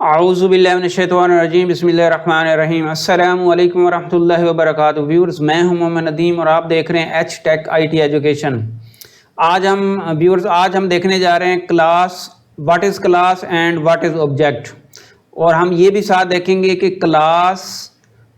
आऊज़ुबिल्लाहिमिनश्शैतानिर्रजीम बिस्मिल्लाहिर्रहमानिर्रहीम अस्सलामु अलैकुम वरहमतुल्लाहि वबरकातुहू। व्यूअर्स, मैं हूं मोहम्मद नदीम और आप देख रहे हैं एच टेक IT एजुकेशन। आज हम देखने जा रहे हैं class, what is class and what is object. और हम ये भी साथ देखेंगे कि क्लास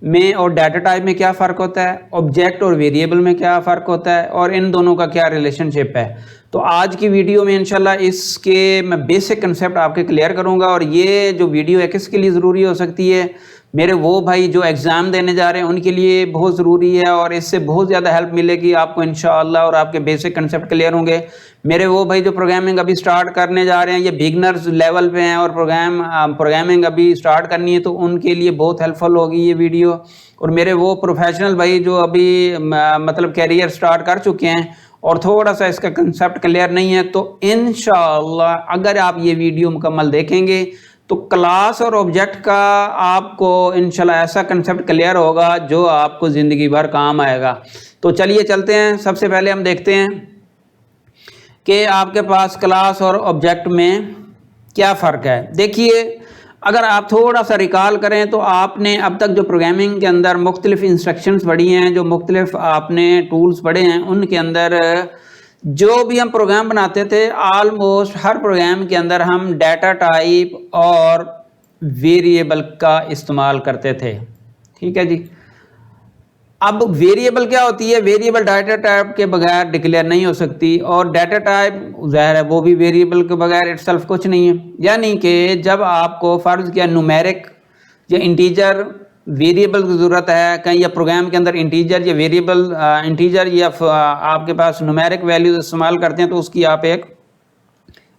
में और डाटा टाइप में क्या फ़र्क होता है, ऑब्जेक्ट और वेरिएबल में क्या फ़र्क होता है और इन दोनों का क्या रिलेशनशिप है। तो आज की वीडियो में इंशाल्लाह इसके मैं बेसिक कंसेप्ट आपके क्लियर करूंगा। और ये जो वीडियो है किसके लिए ज़रूरी हो सकती है, मेरे वो भाई जो एग्ज़ाम देने जा रहे हैं उनके लिए बहुत ज़रूरी है और इससे बहुत ज़्यादा हेल्प मिलेगी आपको इंशाल्लाह और आपके बेसिक कंसेप्ट क्लियर होंगे। मेरे वो भाई जो प्रोग्रामिंग अभी स्टार्ट करने जा रहे हैं, ये बिगनर्स लेवल पे हैं और प्रोग्रामिंग अभी स्टार्ट करनी है, तो उनके लिए बहुत हेल्पफुल होगी ये वीडियो। और मेरे वो प्रोफेशनल भाई जो अभी मतलब कैरियर स्टार्ट कर चुके हैं और थोड़ा सा इसका कंसेप्ट क्लियर नहीं है, तो इंशाअल्लाह अगर आप ये वीडियो मुकम्मल देखेंगे तो क्लास और ऑब्जेक्ट का आपको इंशाल्लाह ऐसा कंसेप्ट क्लियर होगा जो आपको ज़िंदगी भर काम आएगा। तो चलिए चलते हैं। सबसे पहले हम देखते हैं कि आपके पास क्लास और ऑब्जेक्ट में क्या फ़र्क है। देखिए, अगर आप थोड़ा सा रिकॉल करें तो आपने अब तक जो प्रोग्रामिंग के अंदर मुख्तलिफ इंस्ट्रक्शंस पढ़ी हैं, जो मुख्तलिफ आपने टूल्स पढ़े हैं, उनके अंदर जो भी हम प्रोग्राम बनाते थे ऑलमोस्ट हर प्रोग्राम के अंदर हम डाटा टाइप और वेरिएबल का इस्तेमाल करते थे। ठीक है जी। अब वेरिएबल क्या होती है? वेरिएबल डाटा टाइप के बगैर डिक्लेयर नहीं हो सकती और डाटा टाइप ज़ाहिर है वो भी वेरिएबल के बगैर इटसेल्फ कुछ नहीं है। यानी कि जब आपको फ़र्ज़ किया न्यूमेरिक या इंटीजर वेरिएबल की ज़रूरत है कहीं, या प्रोग्राम के अंदर इंटीजर या वेरिएबल इंटीजर या आपके पास न्यूमेरिक वैल्यूज इस्तेमाल करते हैं, तो उसकी आप एक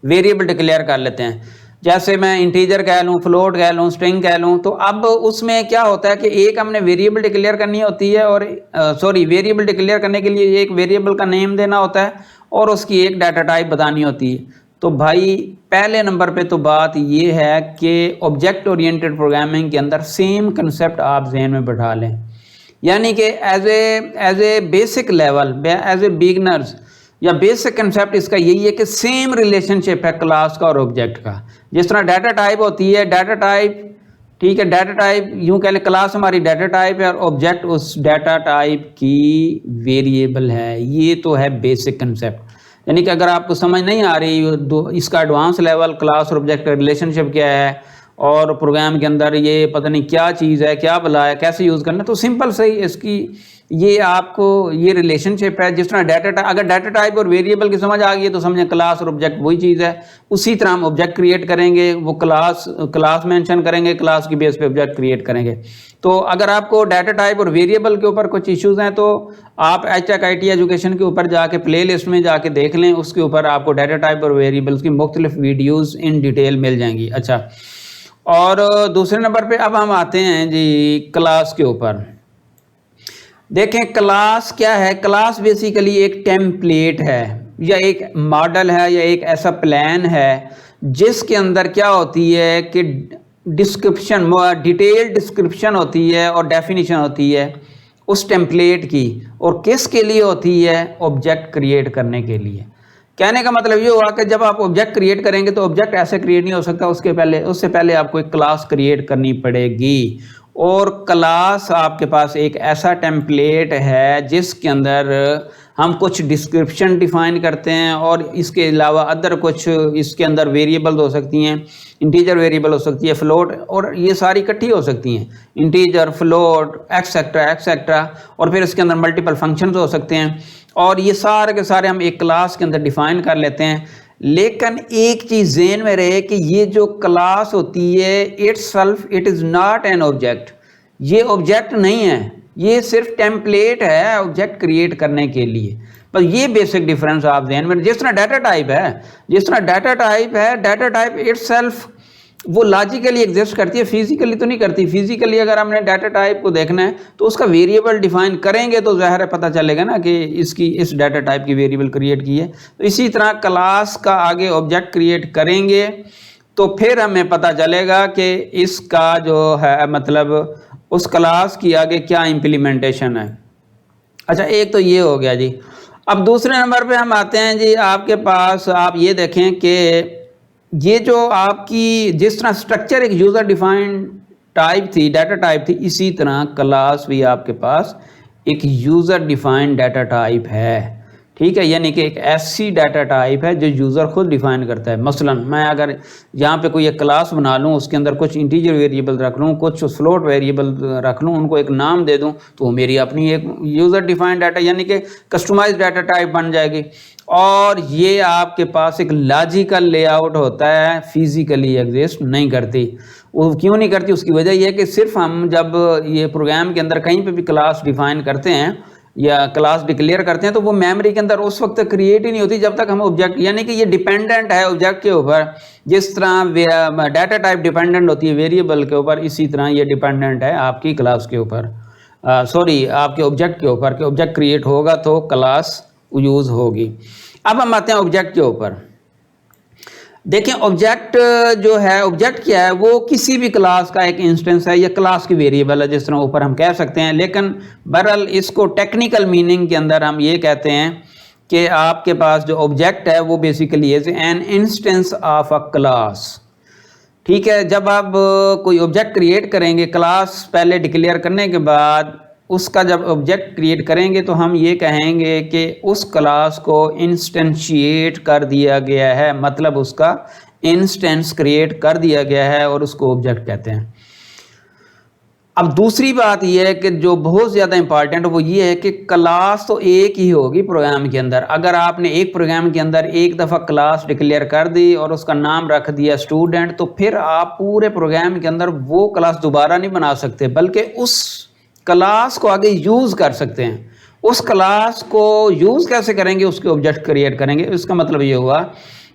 वेरिएबल डिक्लेयर कर लेते हैं। जैसे मैं इंटीजर कह लूँ, फ्लोट कह लूँ, स्ट्रिंग कह लूँ, तो अब उसमें क्या होता है कि एक हमने वेरिएबल डिक्लेयर करनी होती है और वेरिएबल डिक्लेयर करने के लिए एक वेरिएबल का नेम देना होता है और उसकी एक डाटा टाइप बतानी होती है। तो भाई पहले नंबर पे तो बात ये है कि ऑब्जेक्ट ओरिएंटेड प्रोग्रामिंग के अंदर सेम कंसेप्ट आप जहन में बैठा लें। यानी कि as a basic level, as a beginners या बेसिक कंसेप्ट इसका यही है कि सेम रिलेशनशिप है क्लास का और ऑब्जेक्ट का। जिस तरह डाटा टाइप होती है, डाटा टाइप, ठीक है, डाटा टाइप यूं कह लें क्लास हमारी डाटा टाइप है और ऑब्जेक्ट उस डाटा टाइप की वेरिएबल है। ये तो है बेसिक कंसेप्ट। यानी कि अगर आपको समझ नहीं आ रही इसका एडवांस लेवल क्लास और ऑब्जेक्ट का रिलेशनशिप क्या है और प्रोग्राम के अंदर ये पता नहीं क्या चीज़ है, क्या भला है, कैसे यूज़ करना, तो सिंपल सही इसकी ये आपको ये रिलेशनशिप है। जिस तरह अगर डाटा टाइप और वेरिएबल की समझ आ गई है तो समझें क्लास और ऑब्जेक्ट वही चीज़ है। उसी तरह हम ऑब्जेक्ट क्रिएट करेंगे, वो क्लास मेंशन करेंगे, क्लास की बेस पे ऑब्जेक्ट क्रिएट करेंगे। तो अगर आपको डाटा टाइप और वेरिएबल के ऊपर कुछ इश्यूज़ हैं तो आप एच टेक IT एजुकेशन के ऊपर जाके प्ले लिस्ट में जाके देख लें, उसके ऊपर आपको डाटा टाइप और वेरिएबल्स की मुख्तलिफ वीडियोज़ इन डिटेल मिल जाएंगी। अच्छा, और दूसरे नंबर पे अब हम आते हैं जी क्लास के ऊपर। देखें क्लास क्या है। क्लास बेसिकली एक टेम्पलेट है या एक मॉडल है या एक ऐसा प्लान है जिसके अंदर क्या होती है कि डिस्क्रिप्शन, डिटेल डिस्क्रिप्शन होती है और डेफिनेशन होती है उस टेम्पलेट की। और किसके लिए होती है? ऑब्जेक्ट क्रिएट करने के लिए। कहने का मतलब ये हुआ कि जब आप ऑब्जेक्ट क्रिएट करेंगे तो ऑब्जेक्ट ऐसे क्रिएट नहीं हो सकता, उससे पहले आपको एक क्लास क्रिएट करनी पड़ेगी। और क्लास आपके पास एक ऐसा टेम्पलेट है जिसके अंदर हम कुछ डिस्क्रिप्शन डिफाइन करते हैं और इसके अलावा अदर कुछ इसके अंदर वेरिएबल्स हो सकती हैं, इंटीजर वेरिएबल हो सकती है, फ्लोट, और ये सारी इकट्ठी हो सकती हैं, इंटीजर, फ्लोट, एक्सेट्रा, और फिर इसके अंदर मल्टीपल फंक्शंस हो सकते हैं। और ये सारे के सारे हम एक क्लास के अंदर डिफाइन कर लेते हैं। लेकिन एक चीज़ ज़हन में रहे कि ये जो क्लास होती है it is not an object. ये ऑब्जेक्ट नहीं है, ये सिर्फ टेम्पलेट है ऑब्जेक्ट क्रिएट करने के लिए। बस ये बेसिक डिफरेंस आप ध्यान में। जिस तरह डाटा टाइप है, डाटा टाइप इटसेल्फ वो लॉजिकली एग्जिस्ट करती है, फिजिकली तो नहीं करती। फिजिकली अगर हमने डाटा टाइप को देखना है तो उसका वेरिएबल डिफाइन करेंगे तो ज़ाहिर है पता चलेगा ना कि इस डाटा टाइप की वेरिएबल क्रिएट की है। तो इसी तरह क्लास का आगे ऑब्जेक्ट क्रिएट करेंगे तो फिर हमें पता चलेगा कि इसका जो है मतलब उस क्लास की आगे क्या इम्प्लीमेंटेशन है। अच्छा, एक तो ये हो गया जी। अब दूसरे नंबर पे हम आते हैं जी, आपके पास आप ये देखें कि ये जो आपकी जिस तरह स्ट्रक्चर एक यूज़र डिफाइंड टाइप थी, डाटा टाइप थी, इसी तरह क्लास भी आपके पास एक यूज़र डिफाइंड डाटा टाइप है। ठीक है, यानी कि एक ऐसी डाटा टाइप है जो यूज़र खुद डिफाइन करता है। मसलन मैं अगर यहाँ पे कोई एक क्लास बना लूँ, उसके अंदर कुछ इंटीजर वेरिएबल रख लूँ, कुछ फ्लोट वेरिएबल रख लूँ, उनको एक नाम दे दूँ, तो वो मेरी अपनी एक यूज़र डिफाइंड डाटा यानी कि कस्टमाइज डाटा टाइप बन जाएगी। और ये आपके पास एक लॉजिकल लेआउट होता है, फिजिकली एग्जिस्ट नहीं करती। वो क्यों नहीं करती? उसकी वजह यह है कि सिर्फ हम जब ये प्रोग्राम के अंदर कहीं पे भी क्लास डिफाइन करते हैं या क्लास डिक्लेयर करते हैं, तो वो मेमोरी के अंदर उस वक्त क्रिएट ही नहीं होती जब तक हम ऑब्जेक्ट, यानी कि ये डिपेंडेंट है ऑब्जेक्ट के ऊपर। जिस तरह डाटा टाइप डिपेंडेंट होती है वेरिएबल के ऊपर, इसी तरह ये डिपेंडेंट है आपकी क्लास के ऊपर, आपके ऑब्जेक्ट के ऊपर, कि ऑब्जेक्ट क्रिएट होगा तो क्लास यूज़ होगी। अब हम आते हैं ऑब्जेक्ट के ऊपर। देखें, ऑब्जेक्ट जो है, ऑब्जेक्ट क्या है? वो किसी भी क्लास का एक इंस्टेंस है या क्लास की वेरिएबल है, जिस तरह ऊपर हम कह सकते हैं। लेकिन बहरहाल इसको टेक्निकल मीनिंग के अंदर हम ये कहते हैं कि आपके पास जो ऑब्जेक्ट है वो basically is an instance of a class. ठीक है, जब आप कोई ऑब्जेक्ट क्रिएट करेंगे, क्लास पहले डिक्लेयर करने के बाद उसका जब ऑब्जेक्ट क्रिएट करेंगे, तो हम ये कहेंगे कि उस क्लास को इंस्टेंशिएट कर दिया गया है, मतलब उसका इंस्टेंस क्रिएट कर दिया गया है और उसको ऑब्जेक्ट कहते हैं। अब दूसरी बात यह है कि जो बहुत ज़्यादा इंपॉर्टेंट है वो ये है कि क्लास तो एक ही होगी प्रोग्राम के अंदर। अगर आपने एक प्रोग्राम के अंदर एक दफ़ा क्लास डिक्लेयर कर दी और उसका नाम रख दिया स्टूडेंट, तो फिर आप पूरे प्रोग्राम के अंदर वो क्लास दोबारा नहीं बना सकते, बल्कि उस क्लास को आगे यूज़ कर सकते हैं। उस क्लास को यूज़ कैसे करेंगे? उसके ऑब्जेक्ट क्रिएट करेंगे। इसका मतलब ये हुआ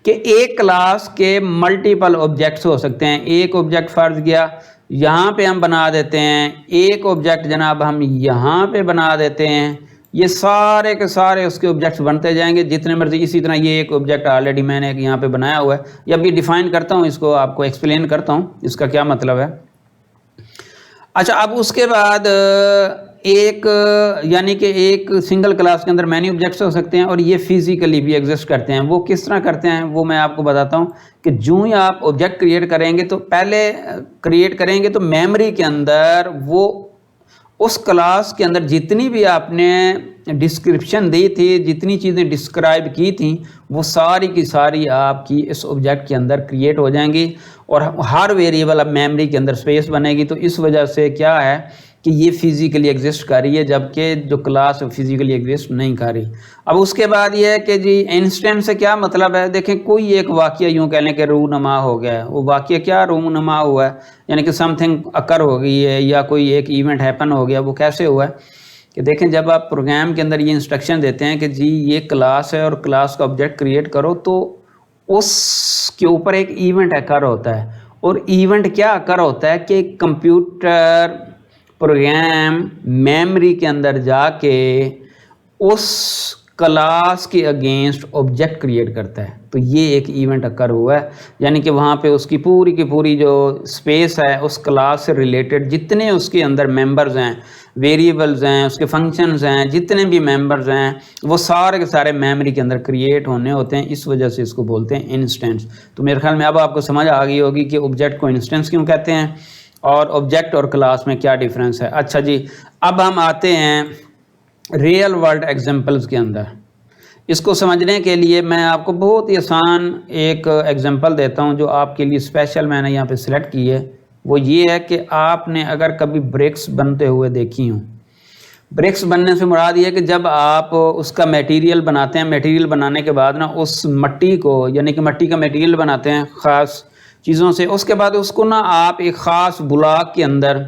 कि एक क्लास के मल्टीपल ऑब्जेक्ट्स हो सकते हैं। एक ऑब्जेक्ट फर्ज किया यहाँ पे हम बना देते हैं, एक ऑब्जेक्ट जनाब हम यहाँ पे बना देते हैं, ये सारे के सारे उसके ऑब्जेक्ट्स बनते जाएंगे जितने मर्जी। इसी तरह ये एक ऑब्जेक्ट ऑलरेडी मैंने एक यहाँ पे बनाया हुआ है, या भी डिफाइन करता हूँ, इसको आपको एक्सप्लेन करता हूँ इसका क्या मतलब है। अच्छा, अब उसके बाद एक यानी कि एक सिंगल क्लास के अंदर मैनी ऑब्जेक्ट्स हो सकते हैं और ये फिजिकली भी एग्जिस्ट करते हैं। वो किस तरह करते हैं वो मैं आपको बताता हूँ कि जो ही आप ऑब्जेक्ट क्रिएट करेंगे, तो पहले क्रिएट करेंगे तो मेमोरी के अंदर वो उस क्लास के अंदर जितनी भी आपने डिस्क्रिप्शन दी थी, जितनी चीज़ें डिस्क्राइब की थी, वो सारी की सारी आपकी इस ऑब्जेक्ट के अंदर क्रिएट हो जाएंगी और हर वेरिएबल अब मेमोरी के अंदर स्पेस बनेगी। तो इस वजह से क्या है कि ये फिजिकली एग्जिस्ट कर रही है, जबकि जो क्लास फिजिकली एग्जिस्ट नहीं कर रही। अब उसके बाद ये है कि जी इंस्टेंस से क्या मतलब है? देखें, कोई एक वाक़या यूँ कह लें कि रूनुमा हो गया है, वो वाक़या क्या रूनुमा हुआ है, यानी कि समथिंग अकर हो गई है या कोई एक इवेंट हैपन हो गया। वो कैसे हुआ है कि देखें, जब आप प्रोग्राम के अंदर ये इंस्ट्रक्शन देते हैं कि जी ये क्लास है और क्लास का ऑब्जेक्ट क्रिएट करो, तो उसके ऊपर एक इवेंट अकर होता है। और इवेंट क्या अकर होता है कि कंप्यूटर प्रोग्राम मेमोरी के अंदर जाके उस क्लास के अगेंस्ट ऑब्जेक्ट क्रिएट करता है। तो ये एक इवेंट अकर हुआ है, यानी कि वहाँ पे उसकी पूरी की पूरी जो स्पेस है उस क्लास से रिलेटेड जितने उसके अंदर मेंबर्स हैं, वेरिएबल्स हैं, उसके फंक्शंस हैं, जितने भी मेंबर्स हैं, वो सारे के सारे मेमोरी के अंदर क्रिएट होने होते हैं। इस वजह से इसको बोलते हैं इंस्टेंस। तो मेरे ख्याल में अब आपको समझ आ गई होगी कि ऑब्जेक्ट को इंस्टेंस क्यों कहते हैं और ऑब्जेक्ट और क्लास में क्या डिफरेंस है। अच्छा जी, अब हम आते हैं रियल वर्ल्ड एग्जांपल्स के अंदर। इसको समझने के लिए मैं आपको बहुत ही आसान एक एग्जांपल देता हूं जो आपके लिए स्पेशल मैंने यहाँ पे सिलेक्ट की है। वो ये है कि आपने अगर कभी ब्रिक्स बनते हुए देखी हूँ। ब्रिक्स बनने से मुराद ये है कि जब आप उसका मटेरियल बनाते हैं, मटेरियल बनाने के बाद ना उस मट्टी को, यानी कि मट्टी का मटेरियल बनाते हैं ख़ास चीज़ों से, उसके बाद उसको ना आप एक ख़ास ब्लॉक के अंदर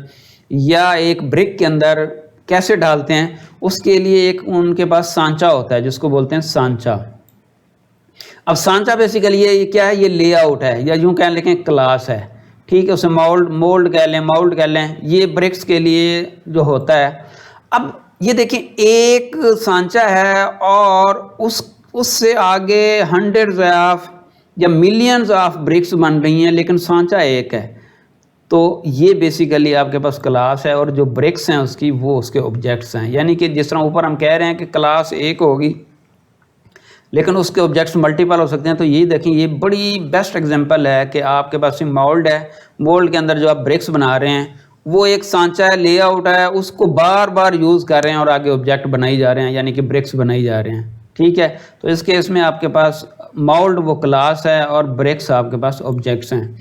या एक ब्रिक के अंदर कैसे डालते हैं, उसके लिए एक उनके पास सांचा होता है जिसको बोलते हैं सांचा। अब सांचा बेसिकली ये क्या है? ये लेआउट है, या यूँ कह लें क्लास है। ठीक है, उसे मोल्ड कह लें, ये ब्रिक्स के लिए जो होता है। अब ये देखें, एक सांचा है और उससे आगे हंड्रेड्स ऑफ या मिलियंस ऑफ ब्रिक्स बन रही हैं, लेकिन सांचा एक है। तो ये बेसिकली आपके पास क्लास है और जो ब्रिक्स हैं उसकी वो उसके ऑब्जेक्ट्स हैं। यानी कि जिस तरह ऊपर हम कह रहे हैं कि क्लास एक होगी, लेकिन उसके ऑब्जेक्ट्स मल्टीपल हो सकते हैं। तो ये देखें, ये बड़ी बेस्ट एग्जांपल है कि आपके पास मोल्ड है, मोल्ड के अंदर जो आप ब्रिक्स बना रहे हैं वो एक सांचा है, लेआउट है, उसको बार बार यूज़ कर रहे हैं और आगे ऑब्जेक्ट बनाई जा रहे हैं, यानी कि ब्रिक्स बनाई जा रहे हैं। ठीक है, तो इस केस में आपके पास मोल्ड वो क्लास है और ब्रिक्स आपके पास ऑब्जेक्ट्स हैं।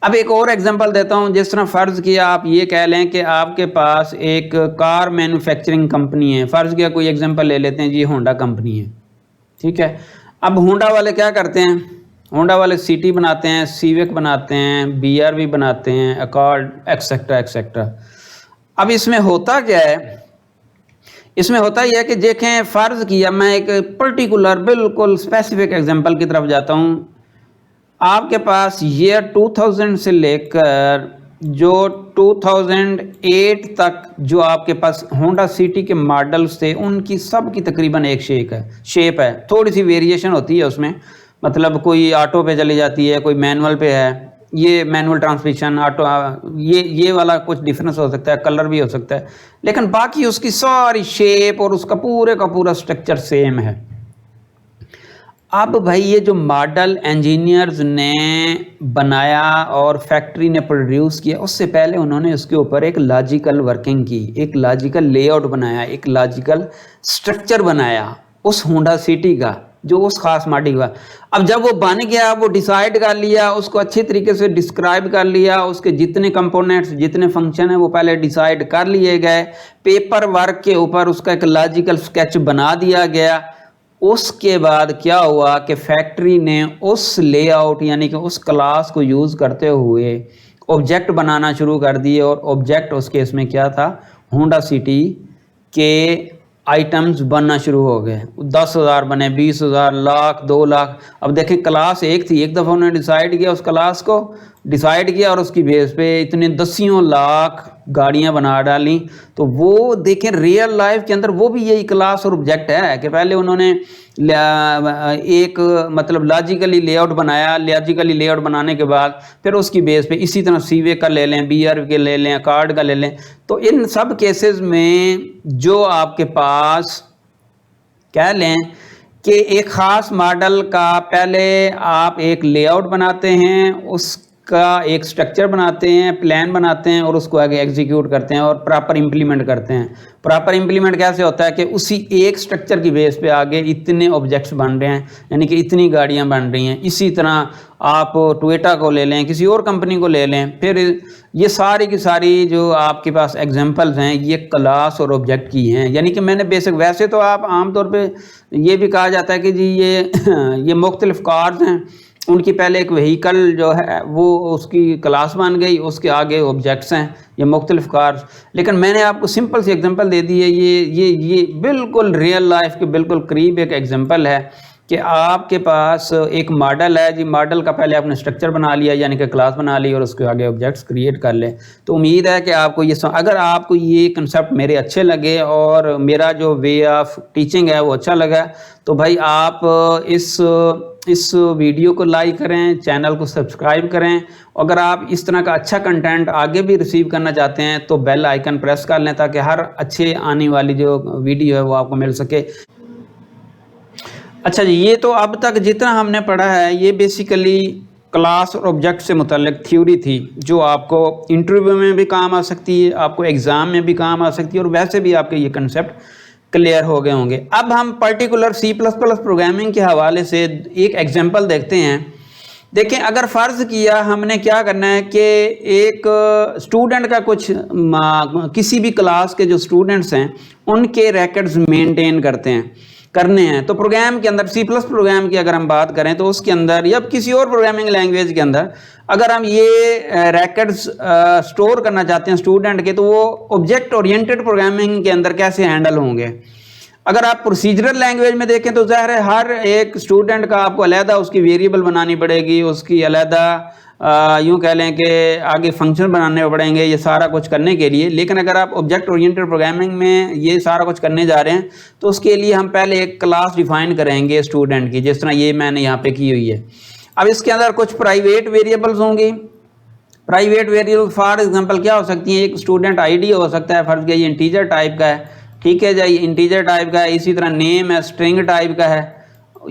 अब एक और एग्जांपल देता हूं, जिस तरह फ़र्ज़ किया आप ये कह लें कि आपके पास एक कार मैन्युफैक्चरिंग कंपनी है। फ़र्ज़ किया कोई एग्जांपल ले लेते हैं जी, होंडा कंपनी है। ठीक है, अब होंडा वाले क्या करते हैं, होंडा वाले सिटी बनाते हैं, सीविक बनाते हैं, BRV बनाते हैं, अकॉर्ड एक्सेट्रा एक्सेट्रा। अब इसमें होता क्या है, इसमें होता यह है कि देखें, फ़र्ज़ किया मैं एक पर्टिकुलर बिल्कुल स्पेसिफिक एग्जांपल की तरफ जाता हूं। आपके पास ईयर 2000 से लेकर जो 2008 तक जो आपके पास होंडा सिटी के मॉडल्स थे, उनकी सब की तकरीबन एक शेप है, थोड़ी सी वेरिएशन होती है उसमें, मतलब कोई ऑटो पे चली जाती है, कोई मैनुअल पे है, ये मैनुअल ट्रांसमिशन, ऑटो, ये वाला कुछ डिफरेंस हो सकता है, कलर भी हो सकता है, लेकिन बाकी उसकी सारी शेप और उसका पूरे का पूरा स्ट्रक्चर सेम है। अब भाई ये जो मॉडल इंजीनियर्स ने बनाया और फैक्ट्री ने प्रोड्यूस किया, उससे पहले उन्होंने उसके ऊपर एक लॉजिकल वर्किंग की, एक लॉजिकल लेआउट बनाया, एक लॉजिकल स्ट्रक्चर बनाया उस होंडा सिटी का, जो उस खास मॉडल का। अब जब वो बन गया, वो डिसाइड कर लिया, उसको अच्छी तरीके से डिस्क्राइब कर लिया, उसके जितने कंपोनेंट्स, जितने फंक्शन हैं वो पहले डिसाइड कर लिए गए, पेपर वर्क के ऊपर उसका एक लॉजिकल स्केच बना दिया गया। उसके बाद क्या हुआ कि फैक्ट्री ने उस लेआउट यानी कि उस क्लास को यूज़ करते हुए ऑब्जेक्ट बनाना शुरू कर दिए, और ऑब्जेक्ट उस केस में क्या था, होंडा सिटी के आइटम्स बनना शुरू हो गए। 10,000 बने, 20,000, लाख, 2 लाख। अब देखें, क्लास एक थी, एक दफ़ा उन्होंने डिसाइड किया, उस क्लास को डिसाइड किया और उसकी बेस पे इतने दसियों लाख गाड़ियां बना डाली। तो वो देखें, रियल लाइफ के अंदर वो भी यही क्लास और ऑब्जेक्ट है कि पहले उन्होंने एक मतलब लॉजिकली लेआउट बनाया, लॉजिकली लेआउट बनाने के बाद फिर उसकी बेस पे इसी तरह सीवे का ले लें, BRV के ले लें, कार्ड का ले लें। तो इन सब केसेस में जो आपके पास कह लें कि एक ख़ास मॉडल का पहले आप एक लेआउट बनाते हैं, उसका एक स्ट्रक्चर बनाते हैं, प्लान बनाते हैं और उसको आगे एग्जीक्यूट करते हैं और प्रॉपर इम्प्लीमेंट करते हैं। प्रॉपर इम्प्लीमेंट कैसे होता है कि उसी एक स्ट्रक्चर की बेस पे आगे इतने ऑब्जेक्ट्स बन रहे हैं, यानी कि इतनी गाड़ियां बन रही हैं। इसी तरह आप टोयोटा को ले लें, किसी और कंपनी को ले लें, फिर ये सारी की सारी जो आपके पास एग्जांपल्स हैं ये क्लास और ऑब्जेक्ट की हैं। यानी कि मैंने बेसिक, वैसे तो आप आमतौर पे ये भी कहा जाता है कि जी ये मुख्तलिफ कार्स हैं, उनकी पहले एक व्हीकल जो है वो उसकी क्लास बन गई, उसके आगे ऑब्जेक्ट्स हैं, ये मुख्तलिफ कार्स। लेकिन मैंने आपको सिंपल सी एग्जांपल दे दी है, ये बिल्कुल रियल लाइफ के बिल्कुल करीब एक एग्जांपल है कि आपके पास एक मॉडल है जी, मॉडल का पहले आपने स्ट्रक्चर बना लिया यानी कि क्लास बना ली और उसके आगे ऑब्जेक्ट्स क्रिएट कर ले। तो उम्मीद है कि आपको ये, अगर आपको ये कंसेप्ट मेरे अच्छे लगे और मेरा जो वे ऑफ टीचिंग है वो अच्छा लगा, तो भाई आप इस वीडियो को लाइक करें, चैनल को सब्सक्राइब करें। अगर आप इस तरह का अच्छा कंटेंट आगे भी रिसीव करना चाहते हैं तो बेल आइकन प्रेस कर लें ताकि हर अच्छे आने वाली जो वीडियो है वो आपको मिल सके। अच्छा जी, ये तो अब तक जितना हमने पढ़ा है ये बेसिकली क्लास और ऑब्जेक्ट से मुतल्लिक थ्योरी थी, जो आपको इंटरव्यू में भी काम आ सकती है, आपको एग्ज़ाम में भी काम आ सकती है और वैसे भी आपके ये कंसेप्ट क्लियर हो गए होंगे। अब हम पर्टिकुलर C++ प्रोग्रामिंग के हवाले से एक एग्जांपल देखते हैं। देखें, अगर फ़र्ज़ किया हमने क्या करना है कि एक स्टूडेंट का कुछ किसी भी क्लास के जो स्टूडेंट्स हैं उनके रिकॉर्ड्स मेंटेन करने हैं, तो प्रोग्राम के अंदर C++ प्रोग्राम की अगर हम बात करें तो उसके अंदर या किसी और प्रोग्रामिंग लैंग्वेज के अंदर अगर हम ये रिकॉर्ड्स स्टोर करना चाहते हैं स्टूडेंट के, तो वो ऑब्जेक्ट ओरिएंटेड प्रोग्रामिंग के अंदर कैसे हैंडल होंगे। अगर आप प्रोसीजरल लैंग्वेज में देखें तो ज़ाहिर है हर एक स्टूडेंट का आपको अलहदा उसकी वेरिएबल बनानी पड़ेगी, उसकी अलहदा यूँ कह लें कि आगे फंक्शन बनाने पड़ेंगे, ये सारा कुछ करने के लिए। लेकिन अगर आप ऑब्जेक्ट ओरिएंटेड प्रोग्रामिंग में ये सारा कुछ करने जा रहे हैं तो उसके लिए हम पहले एक क्लास डिफाइन करेंगे स्टूडेंट की, जिस तरह ये मैंने यहाँ पे की हुई है। अब इसके अंदर कुछ प्राइवेट वेरिएबल्स होंगी। प्राइवेट वेरिएबल फॉर एग्जांपल क्या हो सकती हैं, एक स्टूडेंट ID हो सकता है, फर्ज किया ये इंटीजर टाइप का है, ठीक है जी, इंटीजर टाइप का है। इसी तरह नेम है, स्ट्रिंग टाइप का है।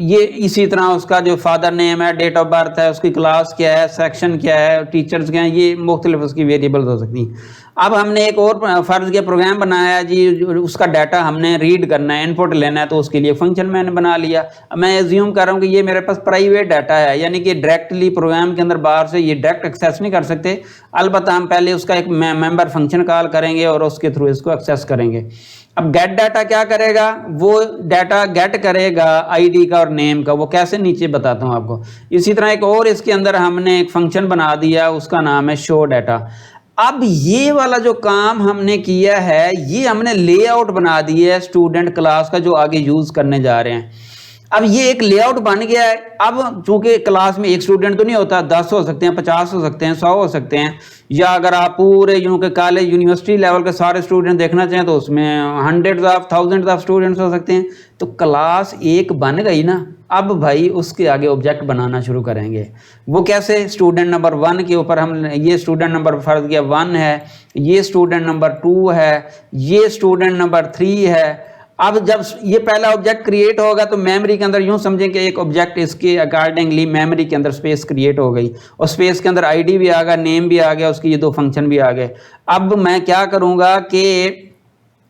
ये इसी तरह उसका जो फादर नेम है, डेट ऑफ बर्थ है, उसकी क्लास क्या है, सेक्शन क्या है, टीचर्स क्या हैं, ये मुख्तलिफ उसकी वेरिएबल्स हो सकती हैं। अब हमने एक और फ़र्ज़ किया, प्रोग्राम बनाया जी, उसका डाटा हमने रीड करना है, इनपुट लेना है, तो उसके लिए फंक्शन मैंने बना लिया। अब मैं एज्यूम कर रहा हूँ कि ये मेरे पास प्राइवेट डाटा है, यानी कि डायरेक्टली प्रोग्राम के अंदर बाहर से ये डायरेक्ट एक्सेस नहीं कर सकते, अलबत्ता हम पहले उसका एक मेंबर फंक्शन कॉल करेंगे और उसके थ्रू इसको एक्सेस करेंगे। अब गेट डाटा क्या करेगा, वो डाटा गेट करेगा आईडी का और नेम का। वो कैसे, नीचे बताता हूँ आपको। इसी तरह एक और इसके अंदर हमने एक फंक्शन बना दिया, उसका नाम है शो डाटा। अब ये वाला जो काम हमने किया है, ये हमने लेआउट बना दिया है स्टूडेंट क्लास का, जो आगे यूज करने जा रहे हैं। अब ये एक लेआउट बन गया है। अब चूंकि क्लास में एक स्टूडेंट तो नहीं होता, 10 हो सकते हैं, 50 हो सकते हैं, 100 हो सकते हैं, या अगर आप पूरे यूं के कॉलेज यूनिवर्सिटी लेवल के सारे स्टूडेंट देखना चाहें तो उसमें hundreds of thousands of students हो सकते हैं। तो क्लास एक बन गई ना, अब भाई उसके आगे ऑब्जेक्ट बनाना शुरू करेंगे। वो कैसे, स्टूडेंट नंबर 1 के ऊपर हम ये स्टूडेंट नंबर फर्ज किया 1 है, ये स्टूडेंट नंबर 2 है, ये स्टूडेंट नंबर 3 है। अब जब ये पहला ऑब्जेक्ट क्रिएट होगा तो मेमोरी के अंदर यूं समझें कि एक ऑब्जेक्ट इसके अकॉर्डिंगली मेमोरी के अंदर स्पेस क्रिएट हो गई, और स्पेस के अंदर आईडी भी आ गया, नेम भी आ गया, उसकी ये 2 फंक्शन भी आ गए। अब मैं क्या करूंगा कि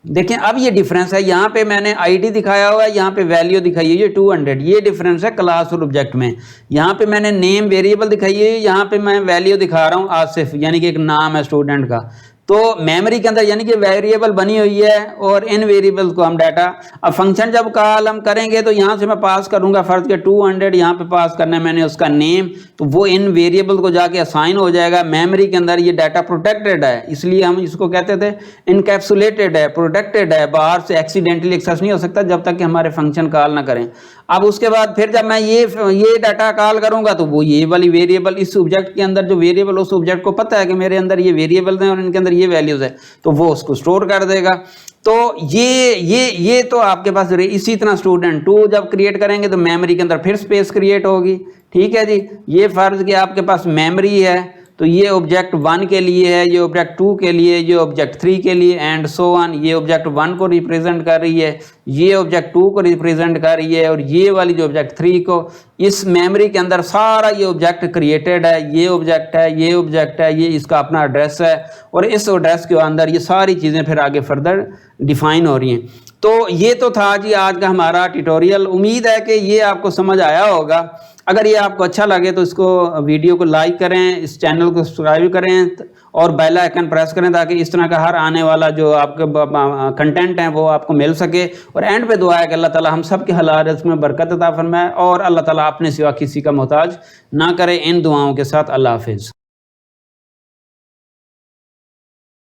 देखें, अब ये डिफरेंस है, यहाँ पे मैंने आईडी दिखाया हुआ है, यहाँ पे वैल्यू दिखाई है ये 200, ये डिफरेंस है क्लास और ऑब्जेक्ट में। यहाँ पे मैंने नेम वेरिएबल दिखाई है, यहाँ पे मैं वैल्यू दिखा रहा हूँ आसिफ, यानी कि एक नाम है स्टूडेंट का। तो मेमोरी के अंदर यानी कि वेरिएबल बनी हुई है, और इन वेरिएबल को हम डाटा, अब फंक्शन जब कॉल हम करेंगे तो यहाँ से मैं पास करूंगा, फर्ज के 200 यहाँ पे पास करना है मैंने उसका नेम, तो वो इन वेरिएबल को जाके असाइन हो जाएगा मेमोरी के अंदर। ये डाटा प्रोटेक्टेड है, इसलिए हम इसको कहते थे इनकैप्सुलेटेड है, प्रोटेक्टेड है, बाहर से एक्सीडेंटली एक्सेस नहीं हो सकता जब तक कि हमारे फंक्शन कॉल ना करें। अब उसके बाद फिर जब मैं ये डाटा कॉल करूंगा तो वो ये वाली वेरिएबल, इस ऑब्जेक्ट के अंदर जो वेरिएबल, उस ऑब्जेक्ट को पता है कि मेरे अंदर ये वेरिएबल हैं और इनके अंदर ये वैल्यूज है, तो वो उसको स्टोर कर देगा। तो ये तो आपके पास इसी तरह स्टूडेंट 2 जब क्रिएट करेंगे तो मेमोरी के अंदर फिर स्पेस क्रिएट होगी। ठीक है जी, ये फर्ज कि आपके पास मेमोरी है, तो ये ऑब्जेक्ट 1 के लिए है, ये ऑब्जेक्ट 2 के लिए, ये ऑब्जेक्ट 3 के लिए, एंड सो ऑन। ये ऑब्जेक्ट 1 को रिप्रेजेंट कर रही है, ये ऑब्जेक्ट 2 को रिप्रेजेंट कर रही है, और ये वाली जो ऑब्जेक्ट 3 को। इस मेमोरी के अंदर सारा ये ऑब्जेक्ट क्रिएटेड है, ये ऑब्जेक्ट है, ये ऑब्जेक्ट है, ये इसका अपना एड्रेस है, और इस एड्रेस के अंदर ये सारी चीज़ें फिर आगे फर्दर डिफाइन हो रही हैं। तो ये तो था जी आज का हमारा ट्यूटोरियल। उम्मीद है कि ये आपको समझ आया होगा। अगर ये आपको अच्छा लगे तो इसको वीडियो को लाइक करें, इस चैनल को सब्सक्राइब करें, और बेल आइकन प्रेस करें, ताकि इस तरह का हर आने वाला जो आपके कंटेंट है वो आपको मिल सके। और एंड पे दुआ है कि अल्लाह ताला हम सब के हलाल रिज़्क़ में बरकत अता फरमाए, और अल्लाह ताला अपने सिवा किसी का मोहताज ना करे। इन दुआओं के साथ अल्लाह हाफिज़।